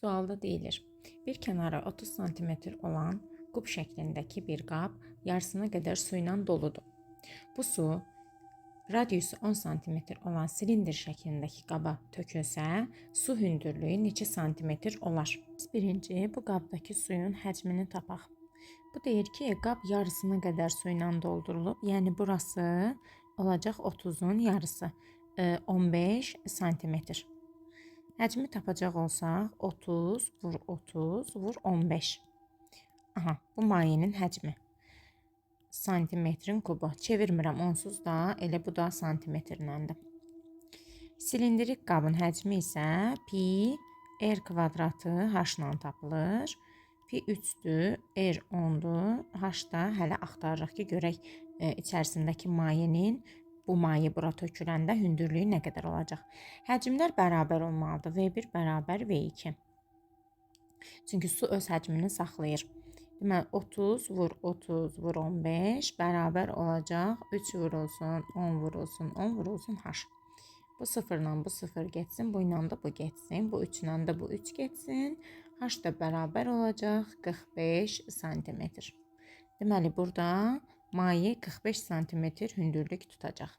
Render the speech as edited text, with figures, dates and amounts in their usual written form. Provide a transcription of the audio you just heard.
Sualda deyilir, bir kənarı 30 sm olan qub şəklindəki bir qab yarısına qədər su ilə doludur. Bu su radiusu 10 sm olan silindr şəklindəki qaba tökülsə, su hündürlüyü neçə santimetr olar? Biz birinci bu qabdakı suyun həcmini tapaq. Bu deyir ki, qab yarısına qədər su ilə doldurulub, yəni burası olacaq 30-un yarısı, 15 santimetr. Həcmi tapacaq olsaq, 30 vur 30 vur 15. Aha, bu mayenin həcmi. Santimetrin kubu. Çevirmirəm onsuz da, elə bu da santimetrləndir. Silindrik qabın həcmi isə pi r kvadratı h-la tapılır. Pi 3-dür, r 10-dur. H da hələ axtarırıq ki, görək içərisindəki mayenin bu maye bura töküləndə hündürlüyü nə qədər olacaq? Həcmlər bərabər olmalıdır. V1 bərabər V2. Çünki su öz həcmini saxlayır. Deməli, 30 vur 30 vur 15 bərabər olacaq. 3 vurulsun, 10 vurulsun, 10 vurulsun H. Bu sıfırla bu sıfır getsin, bu ilə də bu getsin. Bu 3 ilə də bu 3 getsin. H da bərabər olacaq 45 santimetr. Deməli, burada maye 45 santimetr hündürlük tutacaq.